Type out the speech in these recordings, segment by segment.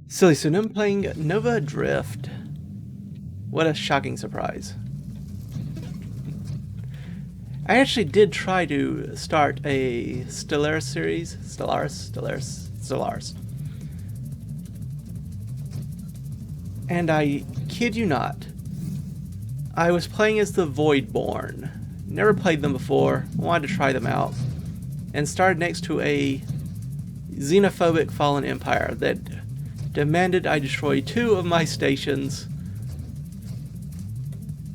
SillyPseudonym playing Nova Drift. What a shocking surprise. I actually did try to start a Stellaris series. Stellaris. And I kid you not, I was playing as the Voidborn. Never played them before, wanted to try them out, and started next to a xenophobic fallen empire that demanded I destroy 2 of my stations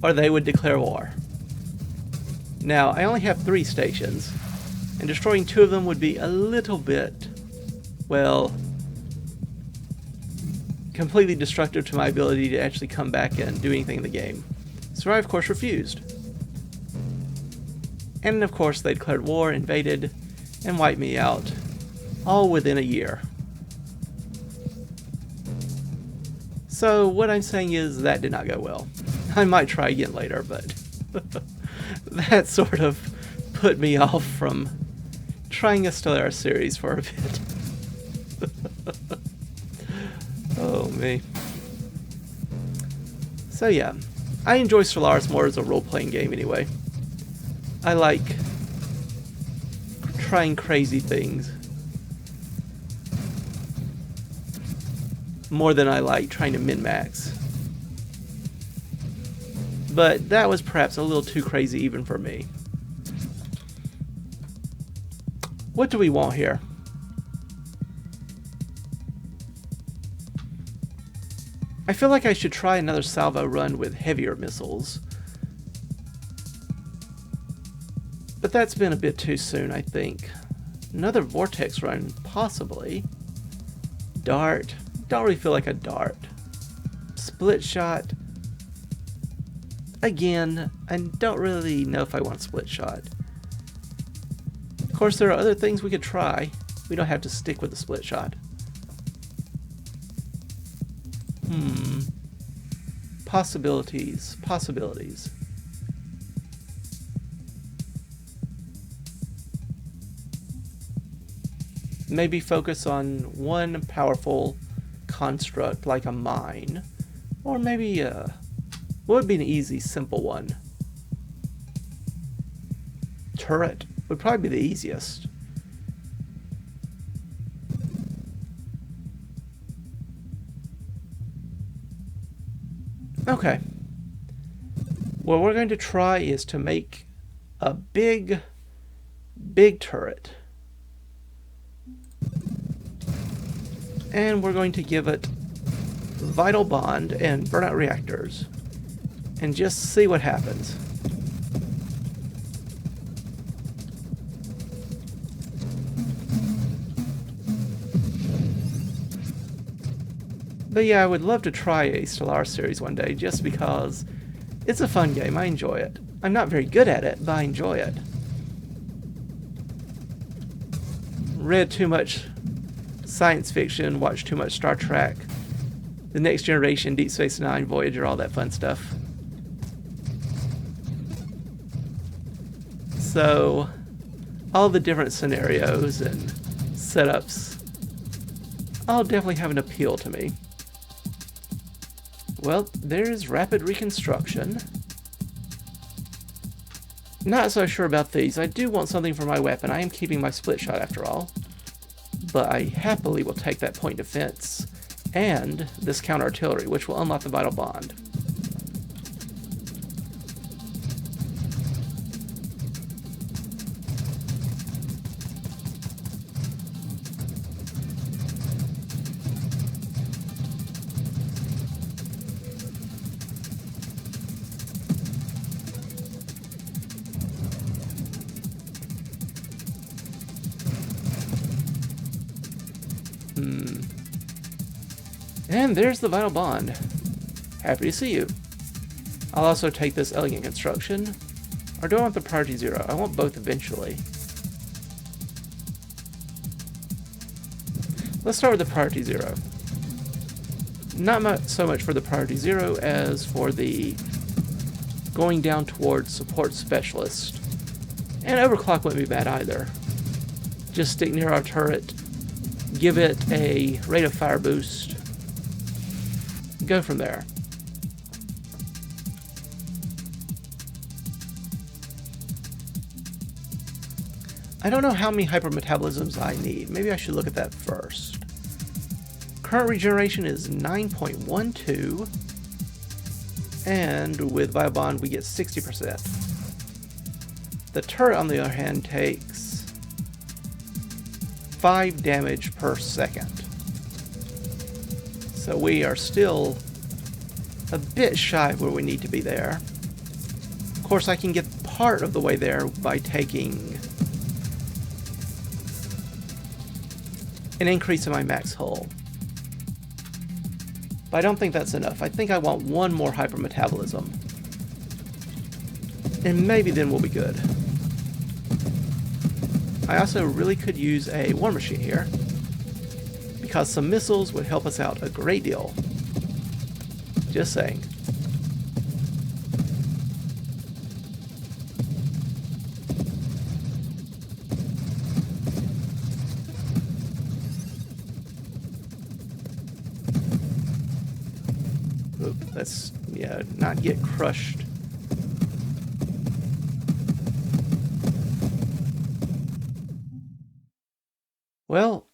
or they would declare war. Now, I only have 3 stations, and destroying 2 of them would be a little bit, well, completely destructive to my ability to actually come back and do anything in the game. So I, of course, refused. And, of course, they declared war, invaded, and wiped me out, all within a year. So what I'm saying is that did not go well. I might try again later, but that sort of put me off from trying a Stellaris series for a bit. Oh me. So yeah, I enjoy Stellaris more as a role-playing game anyway. I like trying crazy things more than I like trying to min-max. But that was perhaps a little too crazy even for me. What do we want here? I feel like I should try another salvo run with heavier missiles. But that's been a bit too soon, I think. Another vortex run, possibly. Dart. Don't really feel like a dart. Split shot. Again, I don't really know if I want split shot. Of course, there are other things we could try. We don't have to stick with the split shot. Possibilities. Maybe focus on one powerful construct like a mine, or maybe what would be an easy, simple one? Turret would probably be the easiest. Okay. What we're going to try is to make a big turret. And we're going to give it Vital Bond and Burnout Reactors. And just see what happens. But yeah, I would love to try a Stellaris series one day, just because it's a fun game. I enjoy it. I'm not very good at it, but I enjoy it. Read too much science fiction, watched too much Star Trek, The Next Generation, Deep Space Nine, Voyager, all that fun stuff. So, all the different scenarios and setups all definitely have an appeal to me. Well, there's rapid reconstruction. Not so sure about these. I do want something for my weapon. I am keeping my split shot after all. But I happily will take that point defense and this counter artillery, which will unlock the Vital Bond. And there's the Vital Bond. Happy to see you. I'll also take this elegant construction. Or do I want the priority 0? I want both eventually. Let's start with the priority 0. Not so much for the priority 0 as for the going down towards support specialist. And overclock wouldn't be bad either. Just stick near our turret, give it a rate of fire boost, go from there. I don't know how many hypermetabolisms I need. Maybe I should look at that first. Current regeneration is 9.12. And with Biobond we get 60%. The turret, on the other hand, takes 5 damage per second. So we are still a bit shy of where we need to be there. Of course, I can get part of the way there by taking an increase in my max hull. But I don't think that's enough. I think I want one more hypermetabolism. And maybe then we'll be good. I also really could use a war machine here, because some missiles would help us out a great deal. Just saying. Oop, let's, yeah, not get crushed. Well,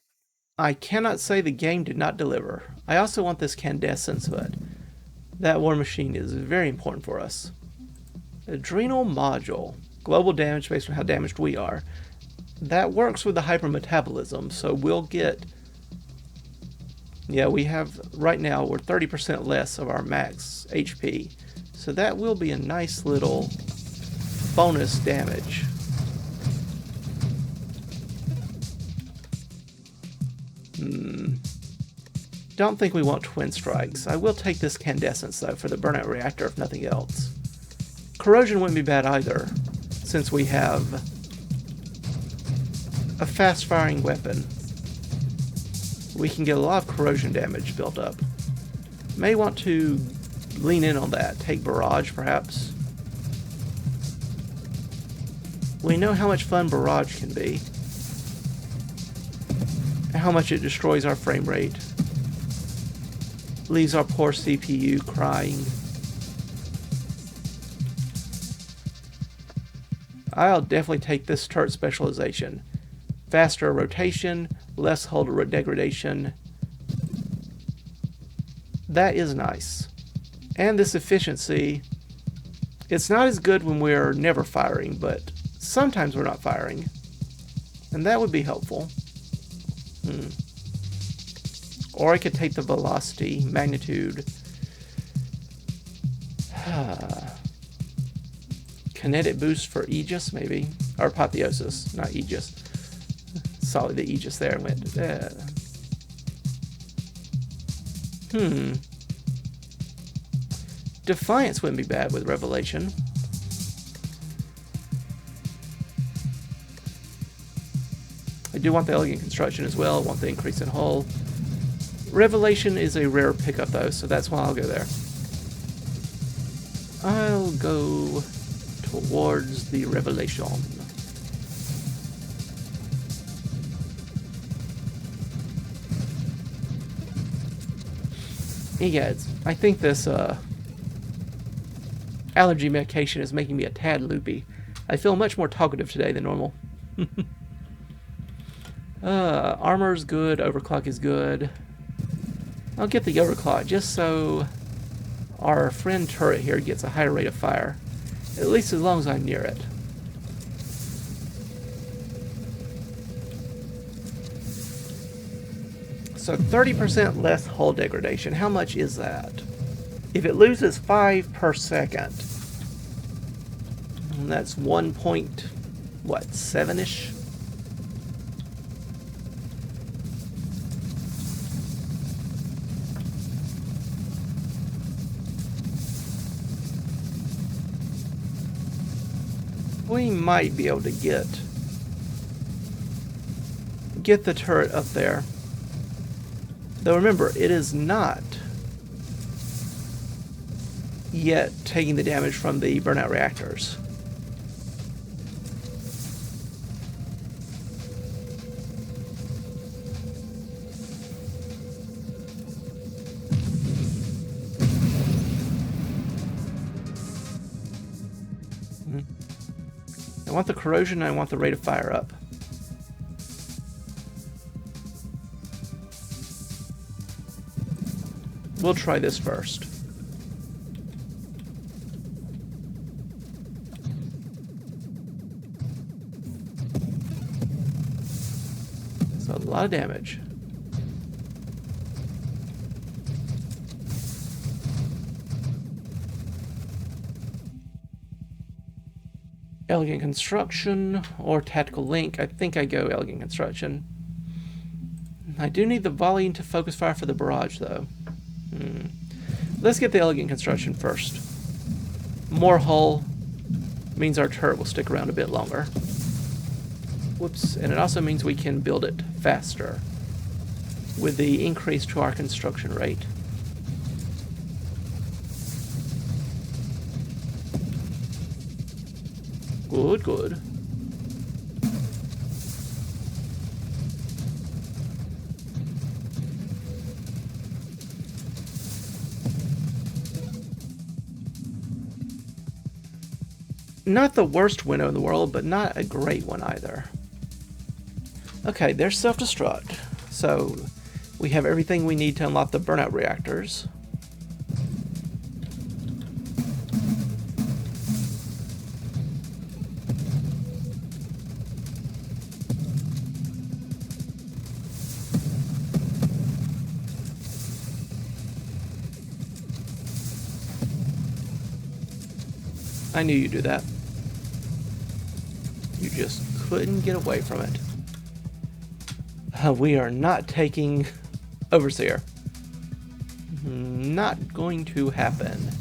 I cannot say the game did not deliver. I also want this Candescence Hood. That war machine is very important for us. Adrenal Module. Global damage based on how damaged we are. That works with the hypermetabolism, so we'll get... Yeah, we have... Right now, we're 30% less of our max HP. So that will be a nice little bonus damage. Don't think we want Twin Strikes. I will take this Candescence, though, for the Burnout Reactor, if nothing else. Corrosion wouldn't be bad either, since we have a fast-firing weapon. We can get a lot of corrosion damage built up. May want to lean in on that. Take Barrage, perhaps. We know how much fun Barrage can be. How much it destroys our frame rate. Leaves our poor CPU crying. I'll definitely take this turret specialization. Faster rotation, less hull degradation. That is nice. And this efficiency, it's not as good when we're never firing, but sometimes we're not firing. And that would be helpful. Or I could take the velocity, magnitude. Kinetic boost for Aegis, maybe? Or Apotheosis, not Aegis. Saw the Aegis there and went, Defiance wouldn't be bad with Revelation. I do want the elegant construction as well. I want the increase in hull. Revelation is a rare pickup though, so that's why I'll go there. I'll go towards the Revelation. Yeah, I think this allergy medication is making me a tad loopy. I feel much more talkative today than normal. Armor's good, overclock is good. I'll get the overclock just so our friend turret here gets a higher rate of fire. At least as long as I'm near it. So 30% less hull degradation. How much is that? If it loses 5 per second, that's 1.7-ish? We might be able to get the turret up there. Though remember, it is not yet taking the damage from the burnout reactors. want the corrosion and I want the rate of fire up. We'll try this first. So a lot of damage. Elegant Construction or Tactical Link. I think I go Elegant Construction. I do need the volume to focus fire for the barrage, though. Let's get the Elegant Construction first. More hull means our turret will stick around a bit longer. Whoops, and it also means we can build it faster with the increase to our construction rate. Good, good. Not the worst window in the world, but not a great one either. Okay, there's self-destruct. So we have everything we need to unlock the burnout reactors. I knew you'd do that. You just couldn't get away from it. We are not taking Overseer. Not going to happen.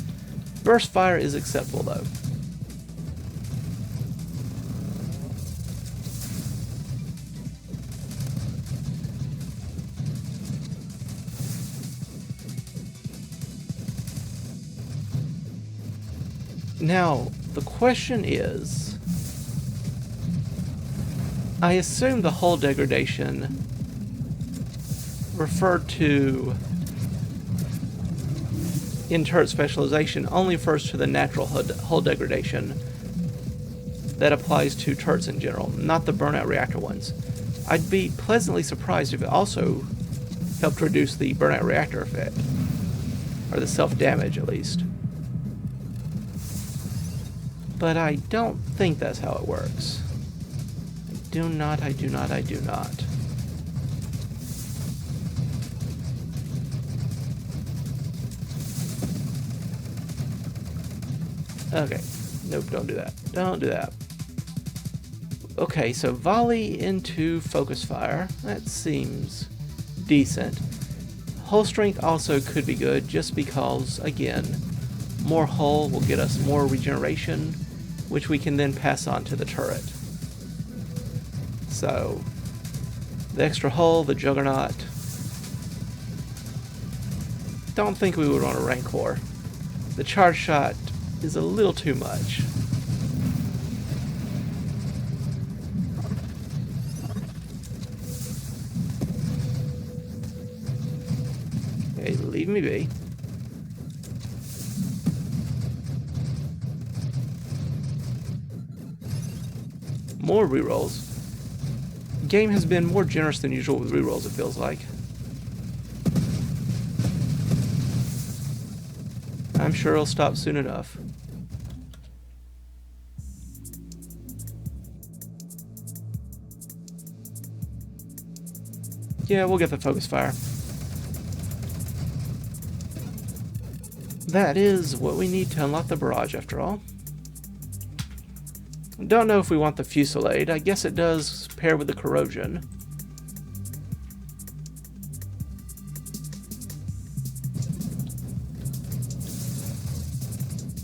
Burst fire is acceptable though. Now, the question is, I assume the hull degradation referred to in turret specialization only refers to the natural hull degradation that applies to turrets in general, not the burnout reactor ones. I'd be pleasantly surprised if it also helped reduce the burnout reactor effect, or the self-damage at least. But I don't think that's how it works. I do not. Okay. Nope, don't do that. Don't do that. Okay, so volley into focus fire. That seems decent. Hull strength also could be good, just because, again, more hull will get us more regeneration, which we can then pass on to the turret. So, the extra hull, the Juggernaut. Don't think we would want a Rancor. The charge shot is a little too much. Okay, leave me be. More rerolls. Game has been more generous than usual with rerolls, it feels like. I'm sure it'll stop soon enough. Yeah, we'll get the focus fire. That is what we need to unlock the barrage, after all. Don't know if we want the fusillade. I guess it does pair with the corrosion.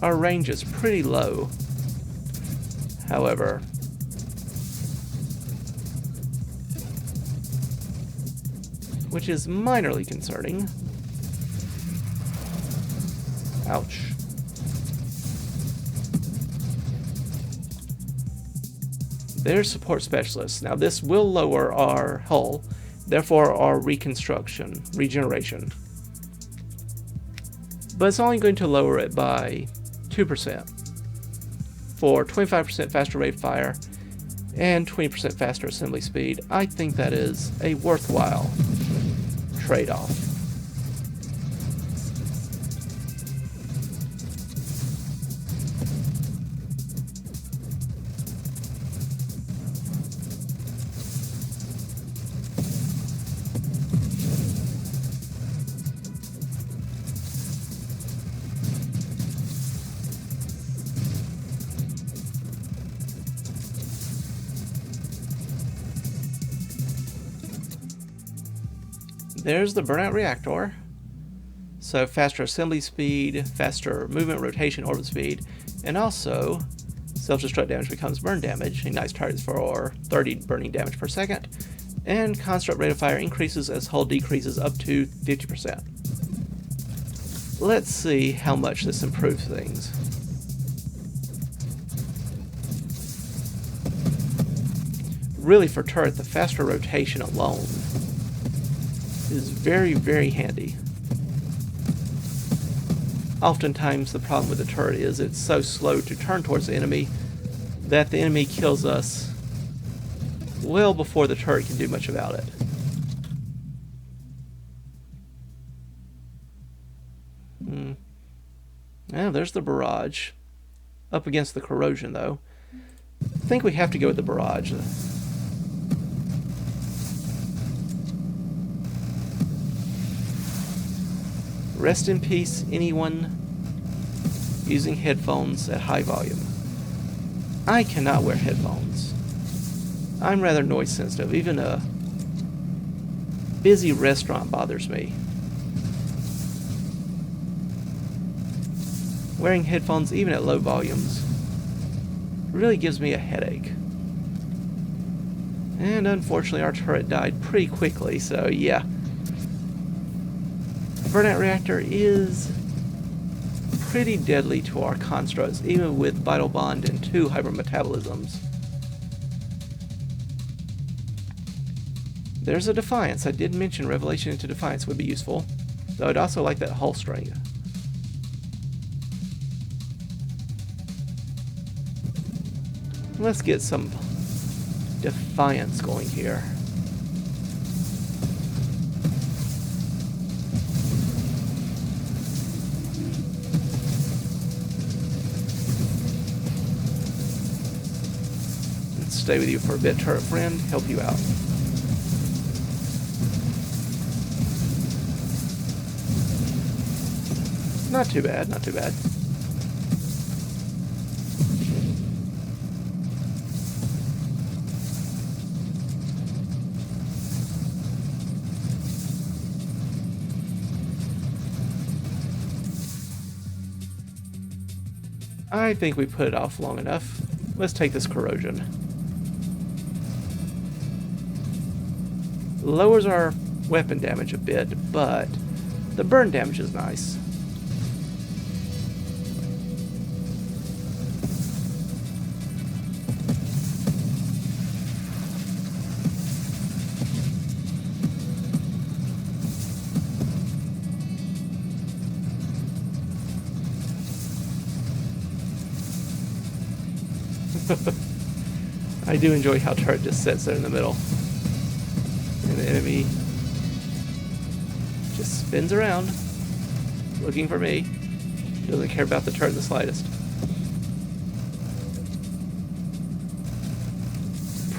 Our range is pretty low, however. Which is minorly concerning. Ouch. There's support specialists. Now this will lower our hull, therefore our regeneration. But it's only going to lower it by 2%. for 25% faster rate of fire and 20% faster assembly speed, I think that is a worthwhile trade-off. There's the Burnout Reactor. So faster assembly speed, faster movement, rotation, orbit speed, and also self-destruct damage becomes burn damage. Ignites targets for 30 burning damage per second, and construct rate of fire increases as hull decreases up to 50%. Let's see how much this improves things. Really, for turret, the faster rotation alone is very, very handy. Oftentimes the problem with the turret is it's so slow to turn towards the enemy that the enemy kills us well before the turret can do much about it. Now there's the barrage. Up against the corrosion though. I think we have to go with the barrage. Rest in peace, anyone using headphones at high volume. I cannot wear headphones. I'm rather noise sensitive. Even a busy restaurant bothers me. Wearing headphones, even at low volumes, really gives me a headache. And unfortunately, our turret died pretty quickly, so yeah. Burnout Reactor is pretty deadly to our constructs, even with Vital Bond and 2 hypermetabolisms. There's a Defiance. I did mention Revelation into Defiance would be useful, though I'd also like that hull string. Let's get some Defiance going here. Stay with you for a bit, turret friend. Help you out. Not too bad, not too bad. I think we put it off long enough. Let's take this corrosion. Lowers our weapon damage a bit, but the burn damage is nice. I do enjoy how turret just sits there in the middle. And the enemy just spins around, looking for me. Doesn't care about the turret in the slightest.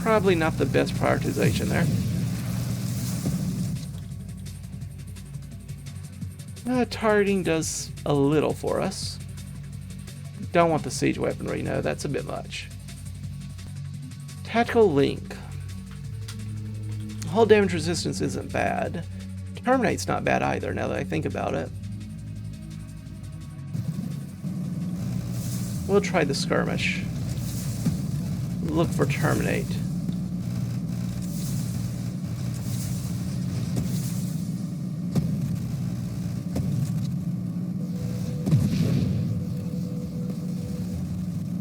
Probably not the best prioritization there. Targeting does a little for us. Don't want the siege weaponry, no, that's a bit much. Tactical Link. Hull damage resistance isn't bad. Terminate's not bad either, now that I think about it. We'll try the skirmish. Look for Terminate.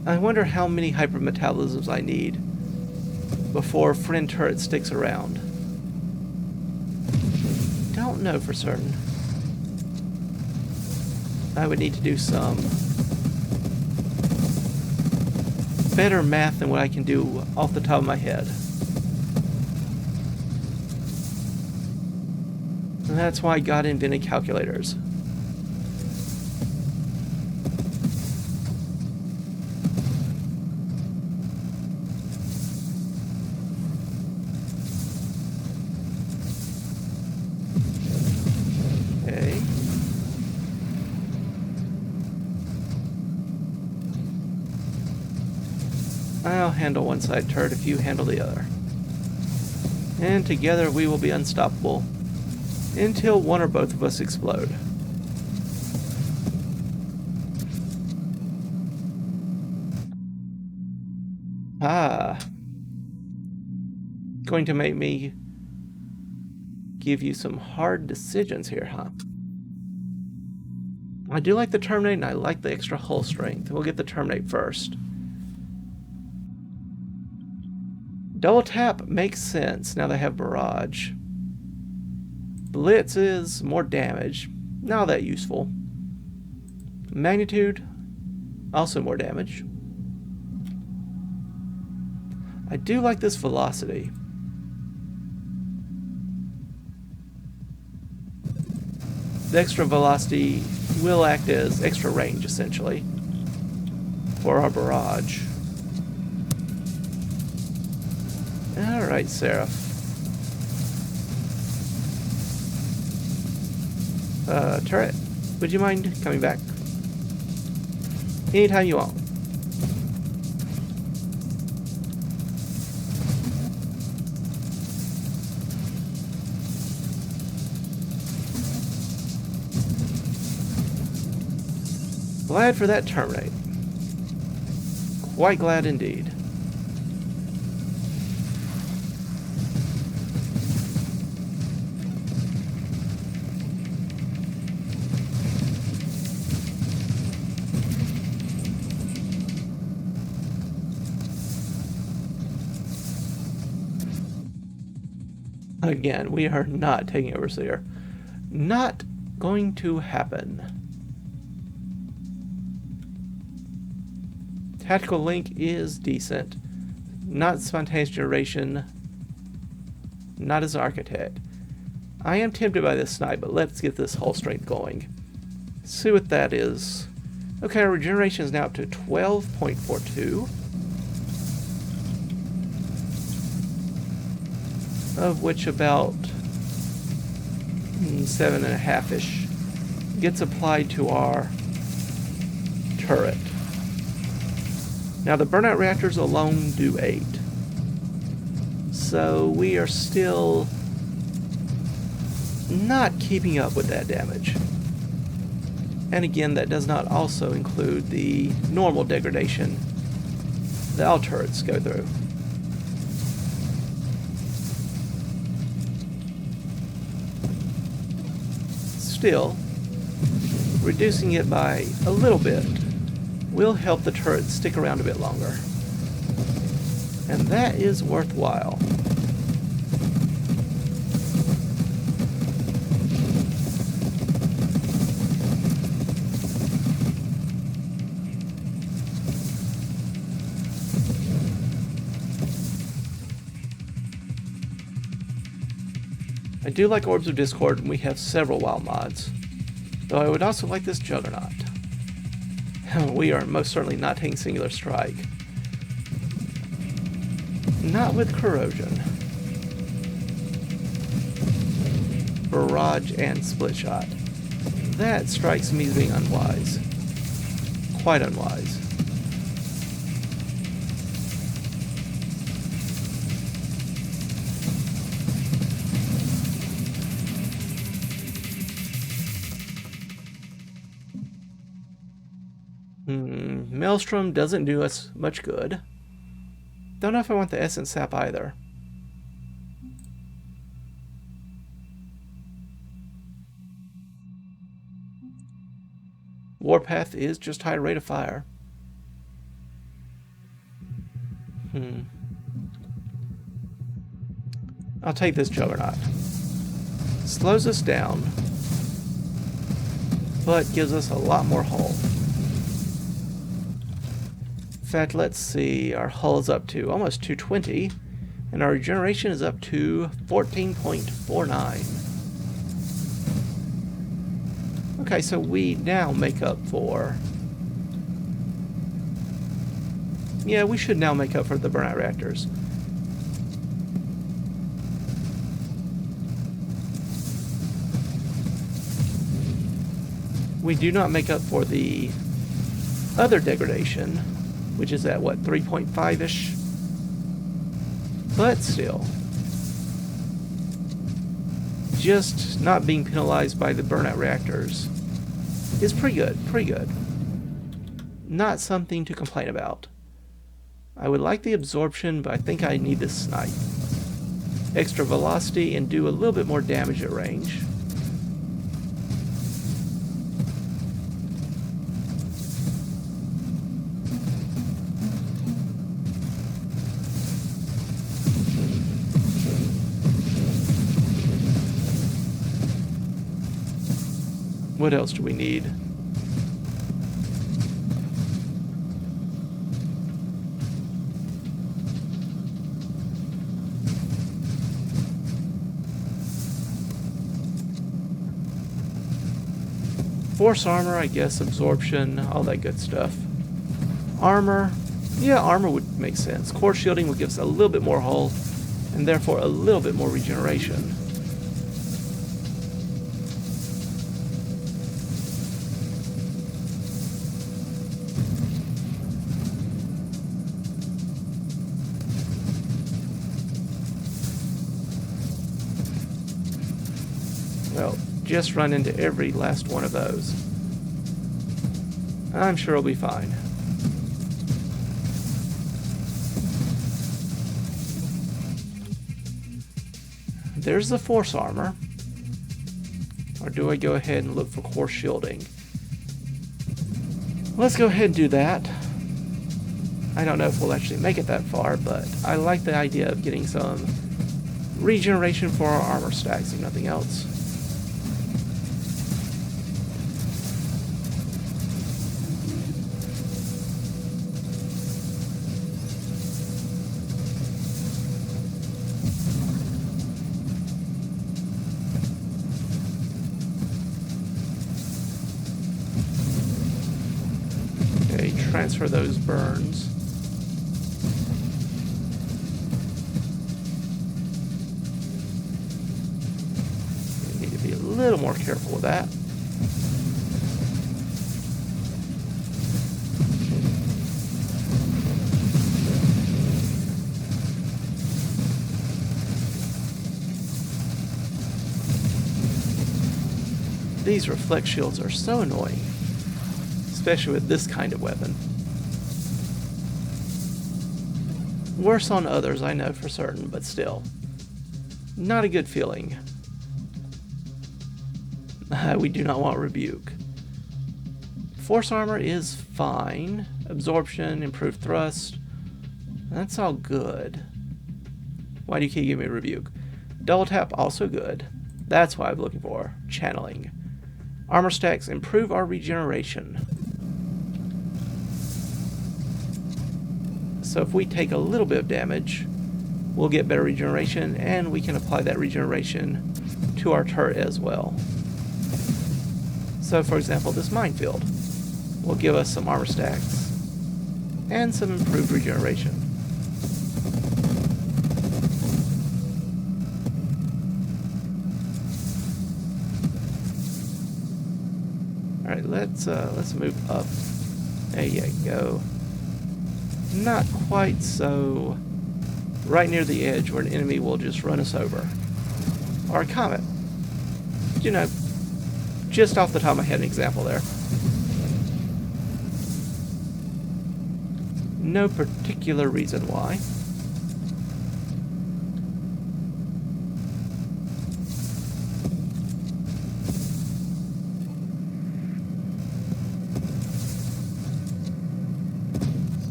I wonder how many hypermetabolisms I need before friend turret sticks around. Don't know for certain. I would need to do some better math than what I can do off the top of my head. And that's why God invented calculators. Okay. I'll handle one side turret if you handle the other. And together we will be unstoppable until one or both of us explode. Ah. Going to make me give you some hard decisions here, huh? I do like the Terminate and I like the extra hull strength. We'll get the Terminate first. Double tap makes sense now they have Barrage. Blitz is more damage, not that useful. Magnitude, also more damage. I do like this velocity. The extra velocity will act as extra range, essentially, for our barrage. Alright, Seraph. Turret, would you mind coming back? Anytime you want. Glad for that Terminate. Quite glad indeed. Again, we are not taking Overseer. Not going to happen. Tactical Link is decent. Not spontaneous generation. Not as Architect. I am tempted by this snipe, but let's get this hull strength going. See what that is. Okay, our regeneration is now up to 12.42. Of which about 7.5-ish gets applied to our turret. Now the Burnout Reactors alone do 8. So we are still not keeping up with that damage. And again, that does not also include the normal degradation that all turrets go through. Still, reducing it by a little bit will help the turret stick around a bit longer. And that is worthwhile. I do like Orbs of Discord, and we have several wild mods. Though I would also like this Juggernaut. We are most certainly not taking Singular Strike. Not with Corrosion. Barrage and Split Shot. That strikes me as being unwise. Quite unwise. Maelstrom doesn't do us much good. Don't know if I want the Essence Sap either. Warpath is just high rate of fire. I'll take this Juggernaut. Slows us down, but gives us a lot more hull. fact, let's see. Our hull is up to almost 220, and our regeneration is up to 14.49. Okay, so we now make up for... Yeah, we should now make up for the burnout reactors. We do not make up for the other degradation, which is at, what, 3.5-ish? But still. Just not being penalized by the burnout reactors is pretty good, pretty good. Not something to complain about. I would like the absorption, but I think I need the snipe. Extra velocity and do a little bit more damage at range. What else do we need? Force armor, I guess, absorption, all that good stuff. Armor, yeah, armor would make sense. Core shielding would give us a little bit more hull, and therefore a little bit more regeneration. Well, just run into every last one of those. I'm sure it'll be fine. There's the force armor. Or do I go ahead and look for core shielding? Let's go ahead and do that. I don't know if we'll actually make it that far, but I like the idea of getting some regeneration for our armor stacks, if nothing else. Transfer those burns. We need to be a little more careful with that. These reflect shields are so annoying, especially with this kind of weapon. Worse on others, I know for certain, but still. Not a good feeling. We do not want rebuke. Force armor is fine. Absorption, improved thrust. That's all good. Why do you keep giving me rebuke? Double tap, also good. That's what I'm looking for. Channeling. Armor stacks improve our regeneration. So if we take a little bit of damage, we'll get better regeneration, and we can apply that regeneration to our turret as well. So for example, this minefield will give us some armor stacks and some improved regeneration. Alright, let's move up. There you go. Not quite so right near the edge where an enemy will just run us over. Or a comet. You know, just off the top of my head, an example there. No particular reason why.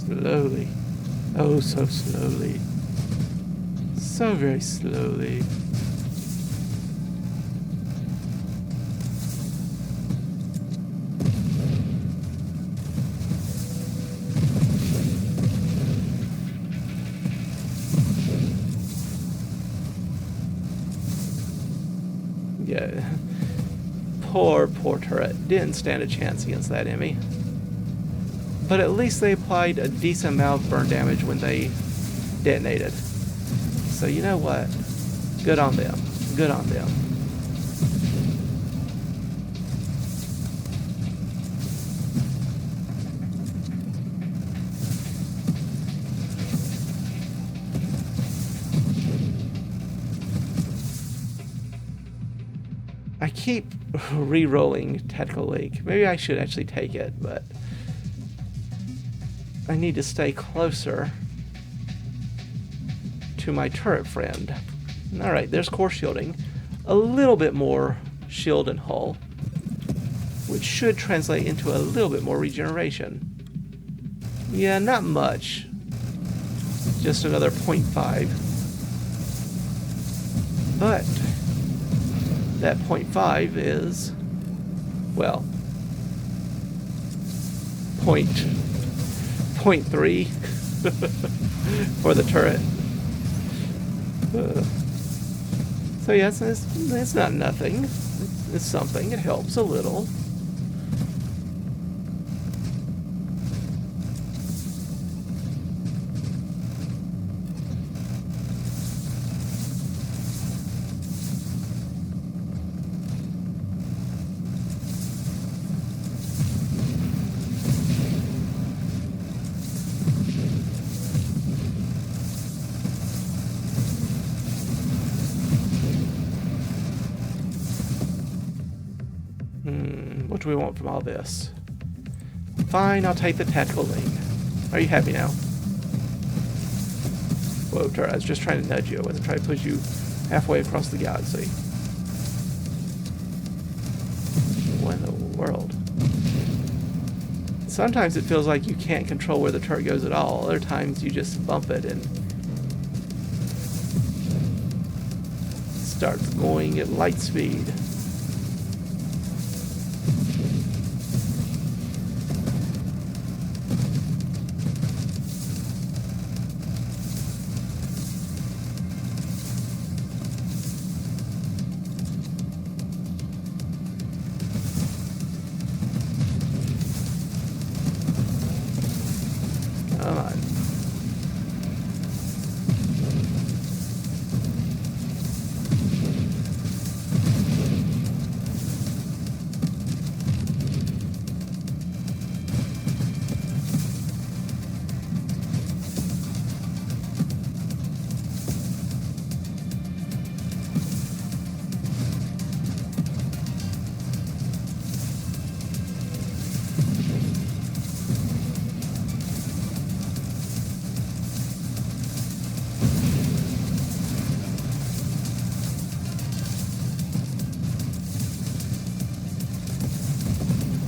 Slowly. Oh, so slowly. So very slowly. Poor turret. Didn't stand a chance against that enemy. But at least they applied a decent amount of burn damage when they detonated. So you know what? Good on them. Good on them. I keep re-rolling Tactical Leak. Maybe I should actually take it, but I need to stay closer to my turret friend. Alright, there's core shielding. A little bit more shield and hull, which should translate into a little bit more regeneration. Yeah, not much. Just another 0.5. But that 0.5 is, well, 0.3 for the turret. So yes, it's not nothing. It's something. It helps a little. What do we want from all this? Fine, I'll take the tactical link. Are you happy now? Whoa, turret, I was just trying to nudge you. I wasn't trying to push you halfway across the galaxy. What in the world? Sometimes it feels like you can't control where the turret goes at all. Other times you just bump it and it starts going at light speed. Come on.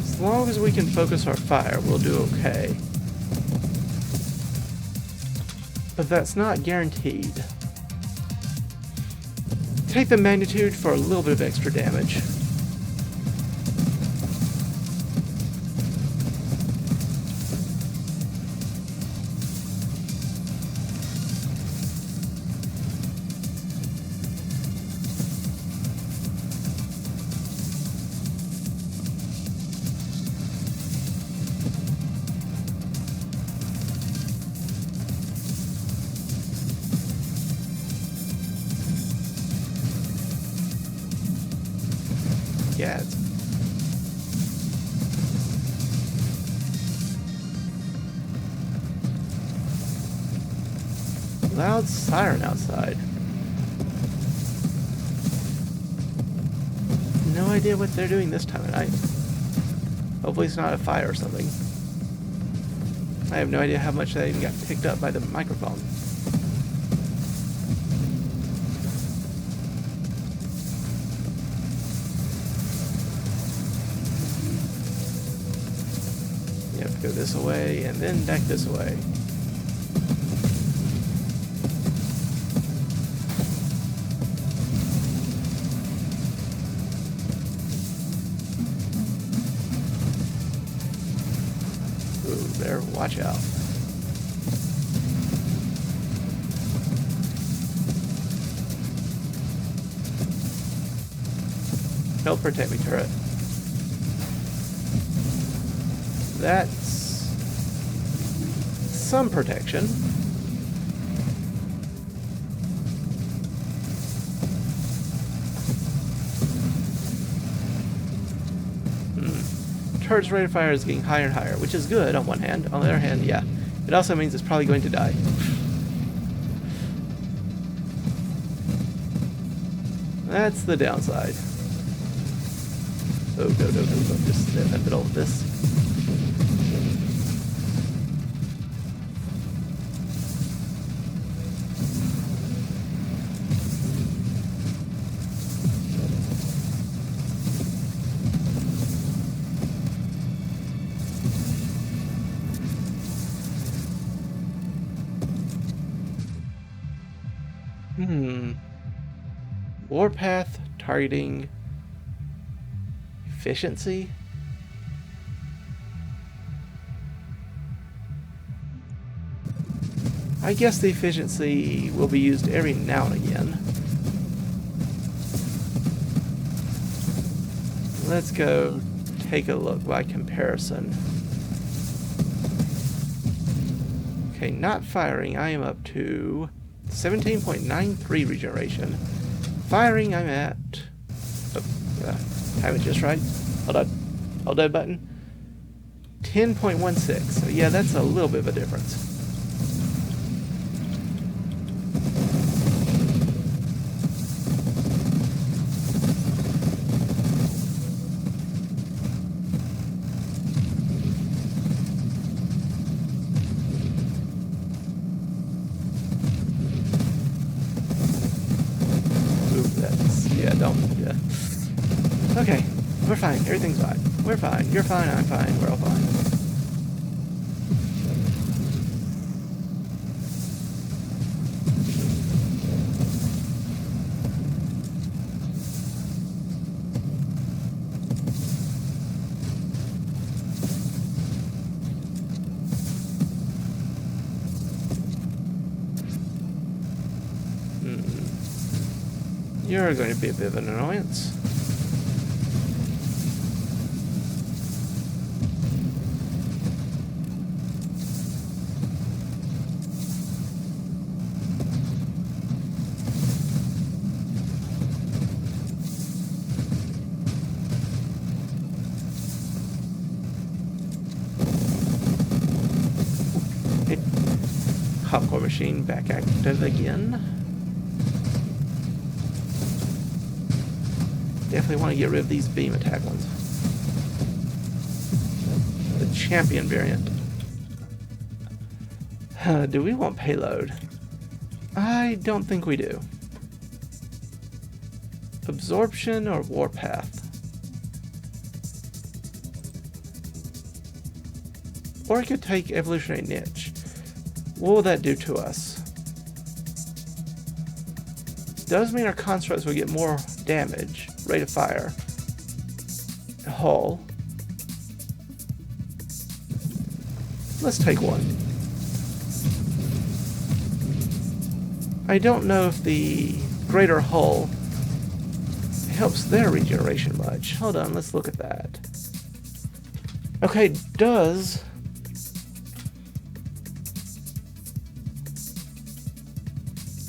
As long as we can focus our fire, we'll do okay. But that's not guaranteed. Take the magnitude for a little bit of extra damage. Yeah. Loud siren outside. No idea what they're doing this time of night. Hopefully it's not a fire or something. I have no idea how much that even got picked up by the microphone. Go this way and then back this way. Ooh, there, watch out. Help protect me, turret. that's some protection. Turret's rate of fire is getting higher and higher, which is good on one hand. On the other hand, yeah, it also means it's probably going to die. That's the downside. Oh, go, just in the middle of this. Warpath targeting efficiency. I guess the efficiency will be used every now and again. Let's go take a look by comparison. Okay, not firing, I am up to 17.93 regeneration. Firing, I'm at... Oh, time it just right. Hold that button. 10.16. So yeah, that's a little bit of a difference. Okay, we're fine. Everything's fine. We're fine. You're fine. I'm fine. We're all fine. You're going to be a bit of an annoyance. Popcorn machine back active again. Definitely want to get rid of these beam attack ones. The champion variant. Do we want payload? I don't think we do. Absorption or warpath? Or I could take evolutionary niche. What will that do to us? Does mean our constructs will get more damage, rate of fire, hull. Let's take one. I don't know if the greater hull helps their regeneration much. Hold on, let's look at that. Okay, does...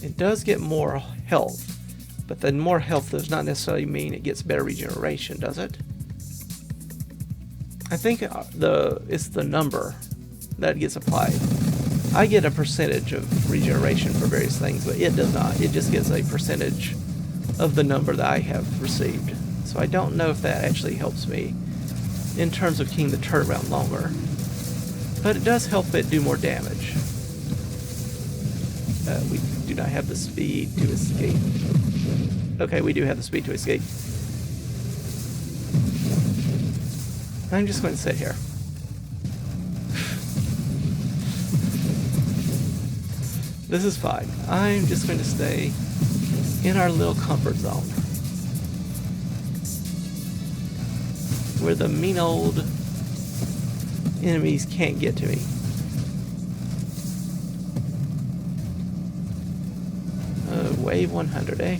It does get more health, but then more health does not necessarily mean it gets better regeneration, does it? I think it's the number that gets applied. I get a percentage of regeneration for various things, but it does not. It just gets a percentage of the number that I have received. So I don't know if that actually helps me in terms of keeping the turret around longer. But it does help it do more damage. We do not have the speed to escape. Okay, we do have the speed to escape. I'm just going to sit here. This is fine. I'm just going to stay in our little comfort zone, where the mean old enemies can't get to me. Wave 100, eh?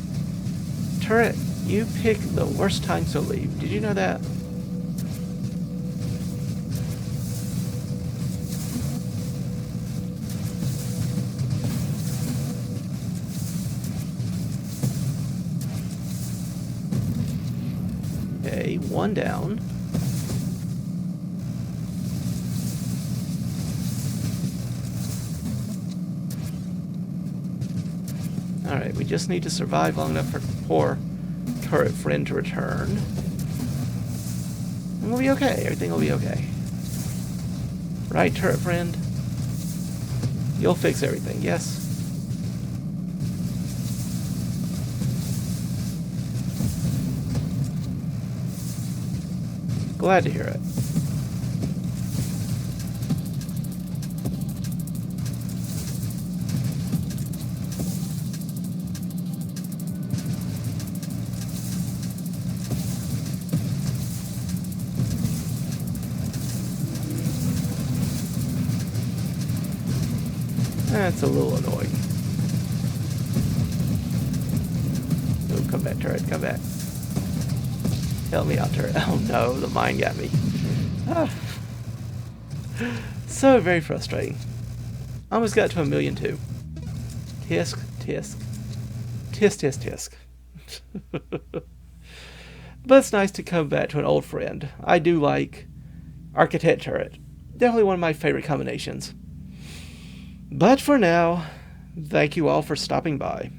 Turret, you picked the worst time to leave. Did you know that? one down. Alright, we just need to survive long enough for poor turret friend to return. And we'll be okay. Everything will be okay. Right, turret friend? You'll fix everything, yes? Glad to hear it. That's a little annoying. Oh, come back, turret, come back. Help me out, turret. Oh no, the mine got me. Ah. So very frustrating. Almost got to 1,000,000 too. Tisk, tisk. Tisk, tisk, tisk. But it's nice to come back to an old friend. I do like Architect Turret. Definitely one of my favorite combinations. But for now, thank you all for stopping by.